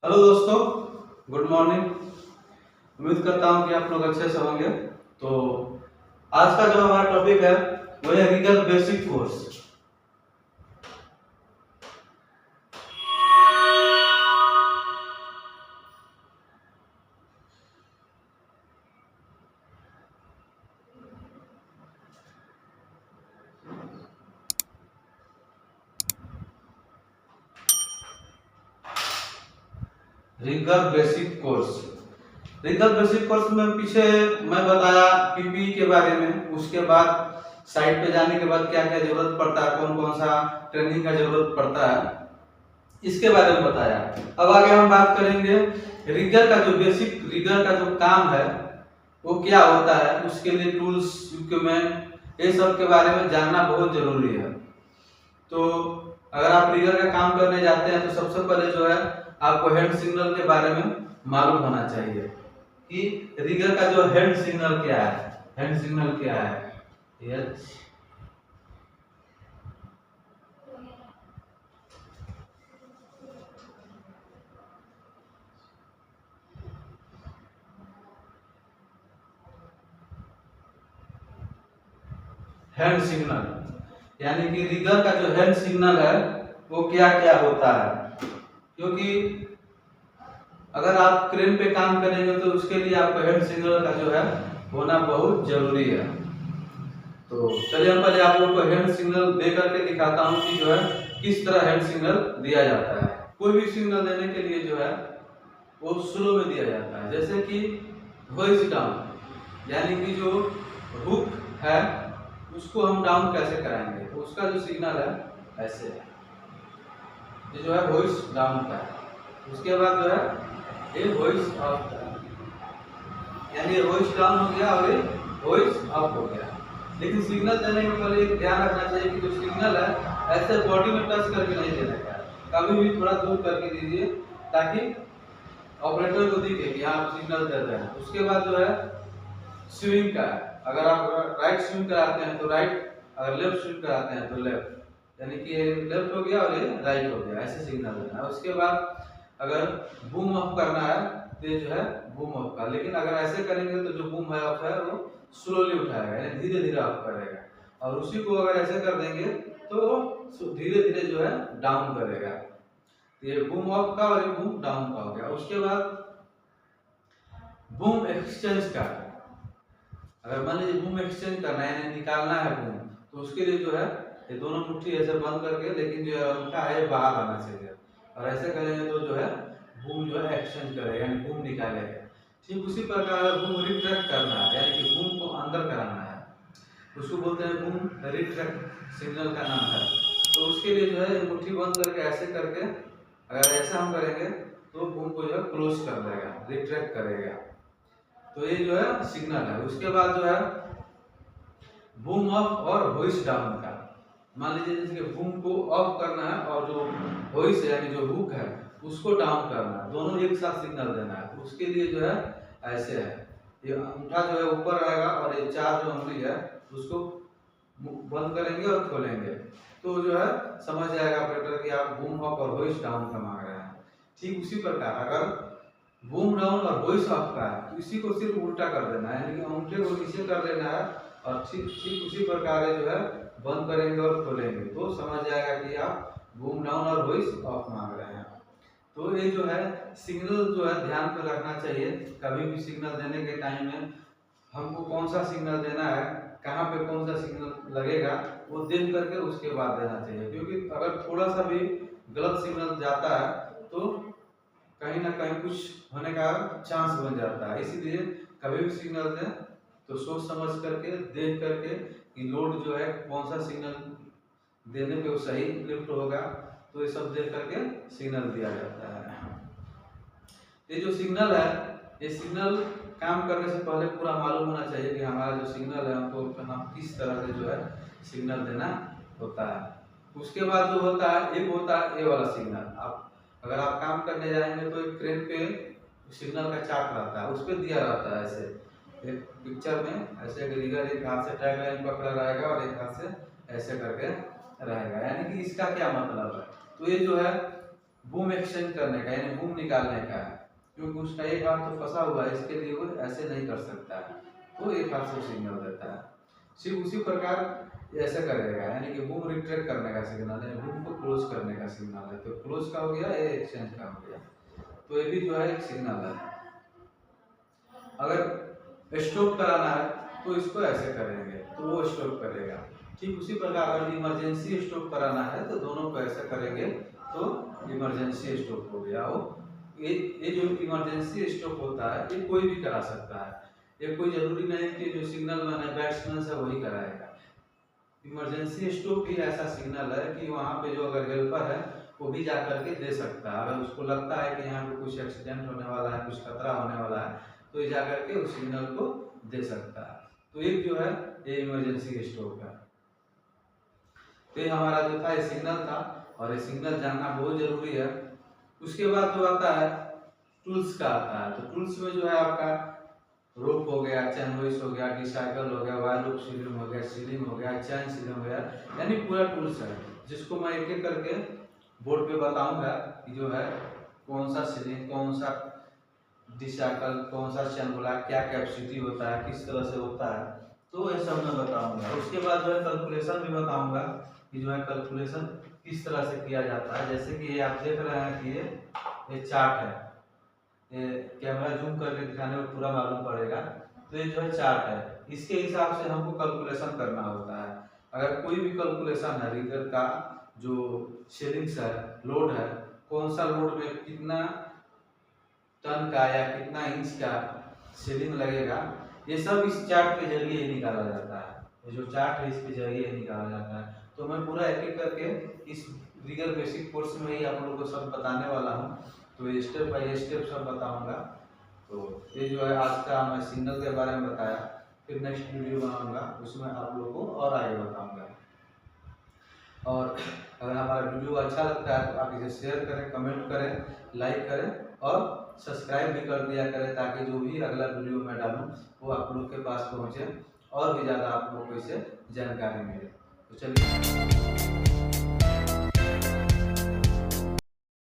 Hello दोस्तों, good morning. उम्मीद करता हूँ कि आप लोग अच्छे से होंगे। तो आज का जो हमारा टॉपिक है वो है Regal basic course. Regal basic course में पीछे मैं बताया पीपी के बारे में, उसके बाद साइट पे जाने के बाद क्या क्या जरूरत पड़ता है, कौन कौन सा ट्रेनिंग का जरूरत पड़ता है, इसके बारे में बताया। अब आगे हम बात करेंगे रीगल का जो काम है वो क्या होता है, उसके लिए टूल्स, इक्विपमेंट, ये सब के बारे में जानना बहुत जरूरी है। तो अगर आप रीगर का काम करने जाते हैं तो सबसे पहले जो है आपको हैंड सिग्नल के बारे में मालूम होना चाहिए कि रीगर का जो हैंड सिग्नल क्या है। यस, हैंड सिग्नल यानी कि रीगर का जो हैंड सिग्नल है वो क्या क्या होता है। क्योंकि अगर आप क्रेन पे काम करेंगे तो उसके लिए आपको हैंड सिग्नल का जो है होना बहुत जरूरी है। तो चलिए हम पहले आप लोग को हैंड सिग्नल दे करके दिखाता हूँ कि जो है किस तरह हैंड सिग्नल दिया जाता है। कोई भी सिग्नल देने के लिए जो है वो स्लो में दिया जाता है, जैसे कि वॉइस डाउन यानी कि जो हुक है उसको हम डाउन कैसे कराएंगे, तो उसका जो सिग्नल है ऐसे है, ये जो है वॉइस डाउन का है। उसके बाद जो है ये वॉइस अप का है, यानी वॉइस डाउन हो गया और ये वॉइस अप हो गया। लेकिन सिग्नल देने के पहले एक ध्यान रखना चाहिए कि जो सिग्नल है ऐसे बॉडी में टच करके नहीं देना है, कभी भी थोड़ा दूर करके दीजिए ताकि ऑपरेटर को दिखे कि आप सिग्नल दे रहे हैं। उसके बाद जो है स्विंग का है, अगर आप राइट स्विंग कराते हैं तो राइट, अगर लेफ्ट स्विंग कराते हैं तो लेफ्ट, यानी कि लेफ्ट हो गया और ये राइट हो गया, ऐसे सिग्नल देना है। उसके बाद अगर बूम ऑफ करना है तो ये जो है बूम ऑफ का, लेकिन अगर ऐसे करेंगे तो जो बूम है ऑफ है वो स्लोली उठाएगा, यानी धीरे धीरे ऑफ करेगा। और उसी को अगर ऐसे कर देंगे तो धीरे धीरे जो है डाउन करेगा। ये बूम ऑफ का और ये बूम डाउन का हो गया। उसके बाद बूम एक्सचेंज का, अगर मान लीजिए बूम एक्सचेंज करना है यानी निकालना है बूम, तो उसके लिए जो है ये दोनों मुट्ठी ऐसे बंद करके, लेकिन जो उनका है बाहर आना चाहिए, और ऐसे करेंगे तो जो है बूम जो है एक्सचेंज करेगा यानी बूम निकालेगा। ठीक उसी प्रकार बूम रिट्रैक्ट करना है यानी कि बूम को अंदर कराना है, उसको बोलते हैं बूम रिट्रैक्ट, सिग्नल का नाम है। तो उसके लिए जो है मुट्ठी बंद करके ऐसे करके अगर ऐसा हम करेंगे तो बूम को जो है क्लोज कर देगा, रिट्रैक्ट करेगा। तो ये जो है सिग्नल है। उसके बाद जो है बूम अप और वॉइस डाउन का, मान लीजिए जैसे कि बूम को ऑफ करना है और जो वॉइस है यानी जो हुक है उसको डाउन करना है, दोनों एक साथ सिग्नल देना है। तो उसके लिए जो है ऐसे है, ये अंगूठा जो है ऊपर रहेगा और ये चार जो उंगली है उसको बंद करेंगे और खोलेंगे, तो जो है समझ जाएगा ऑपरेटर कि आप बूम अप और वॉइस डाउन का मांग रहे हैं। ठीक उसी प्रकार अगर बूम डाउन और वॉइस अप का है तो इसी को सिर्फ उल्टा कर देना है, यानी कि अंगूठे को नीचे कर लेना है और ठीक ठीक उसी प्रकार जो है बंद करेंगे और खोलेंगे, तो समझ जाएगा कि आप बूम डाउन और वॉइस अप मांग रहे हैं। तो ये जो है सिग्नल जो है ध्यान पे रखना चाहिए, कभी भी सिग्नल देने के टाइम में हमको कौन सा सिग्नल देना है, कहाँ पे कौन सा सिग्नल लगेगा वो देख करके उसके बाद देना चाहिए। क्योंकि अगर थोड़ा सा भी गलत सिग्नल जाता है तो कहीं ना कहीं कुछ होने का चांस बन जाता है। इसीलिए कभी भी सिग्नल दें तो सोच समझ करके, देख करके कि लोड जो है कौन सा सिग्नल देने पे वो सही लिफ्ट होगा, तो ये सब देख करके सिग्नल दिया जाता है। ये जो सिग्नल है, ये सिग्नल काम करने से पहले पूरा मालूम होना चाहिए कि हमारा जो सिग्नल है हमको हम किस तरह से जो है सिग्नल देना होता है। उसके बाद जो होता है एक होता है ए वाला सिग्नल। आप अगर आप काम करने जाएंगे तो एक क्रेन पे सिग्नल का चार्ट रहता है, उस पर दिया रहता है ऐसे एक पिक्चर में, ऐसे रीगर एक हाथ से टैग लाइन पकड़ा रहेगा और एक हाथ से ऐसे करके रहेगा, यानी कि इसका क्या मतलब है। तो ये जो है बूम एक्सचेंज करने का यानी बूम निकालने का है, क्योंकि उसका एक हाथ तो फंसा हुआ है, इसके लिए वो ऐसे नहीं कर सकता है, तो एक हाथ से सिग्नल देता है। सिर्फ उसी प्रकार ऐसे करेगा, यानी कि बूम रिट्रैक्ट करने का सिग्नल है, बूम को क्लोज करने का सिग्नल है। तो क्लोज का हो गया, ये एक्सचेंज का हो गया। तो ये भी जो है एक सिग्नल है। अगर स्टॉप कराना है तो इसको ऐसे करेंगे तो वो स्टॉप करेगा। ठीक उसी प्रकार अगर इमरजेंसी स्टॉप कराना है तो दोनों को ऐसे करेंगे तो इमरजेंसी स्टॉप हो गया। वो ये जो इमरजेंसी स्टॉप होता है ये कोई भी करा सकता है, ये कोई जरूरी नहीं कि जो सिग्नल मैन है बैट्समैन है वही कराएगा। इमरजेंसी स्टॉप भी ऐसा सिग्नल है कि वहाँ पे जो अगर हेल्पर है वो भी जा करके दे सकता है। अगर उसको लगता है कि यहाँ पे कुछ एक्सीडेंट होने वाला है, कुछ खतरा होने वाला है, तो ये जा करके उस सिग्नल को दे सकता है। तो एक जो है ये इमरजेंसी स्टॉप है। तो ये हमारा जो था ये सिग्नल था, और ये सिग्नल जानना बहुत जरूरी है। उसके बाद जो आता है टूल्स का आता है। तो टूल्स में जो है आपका रोप हो गया, चैन होइस हो गया, डिसाइकल हो गया, वायर लूप सीलिंग हो गया, सीलिंग हो गया, चैन सीलिंग हो गया, यानी पूरा टूल्स है, जिसको मैं एक एक करके बोर्ड पे बताऊंगा कि जो है कौन सा सीलिंग, कौन सा डिसाइकल, कौन सा चैन बोला, क्या कैपेसिटी होता है, किस तरह से होता है, तो ये सब मैं बताऊंगा। उसके बाद जो है कैलकुलेशन भी बताऊंगा कि जो है कैलकुलेशन किस तरह से किया जाता है। जैसे कि ये आप देख रहे हैं कि ये चार्ट है, ये कैमरा जूम करके दिखाने में पूरा मालूम पड़ेगा। तो ये जो है चार्ट है, इसके हिसाब से हमको कैलकुलेशन करना होता है। अगर कोई भी कैलकुलेशन है रिगर का, जो शेयरिंग्स है, लोड है, कौन सा लोड में कितना टन का या कितना इंच का शेयरिंग लगेगा, ये सब इस चार्ट के जरिए ही निकाला जाता है। ये जो चार्ट है इसके जरिए ही निकाला जाता है। तो मैं पूरा एक एक करके इस रिगर बेसिक कोर्स में ही आप लोगों को सब बताने वाला हूँ। तो ये स्टेप बाय स्टेप सब बताऊंगा। तो ये जो है आज का मैं सिग्नल के बारे में बताया, फिर नेक्स्ट वीडियो बनाऊंगा उसमें आप लोगों को और आगे बताऊंगा। और अगर हमारा वीडियो अच्छा लगता है तो आप इसे शेयर करें, कमेंट करें, लाइक करें और सब्सक्राइब भी कर दिया करें, ताकि जो भी अगला वीडियो मैं डालूं वो आप लोग के पास पहुंचे और भी ज़्यादा आप लोगों को इससे जानकारी मिले। तो चलिए।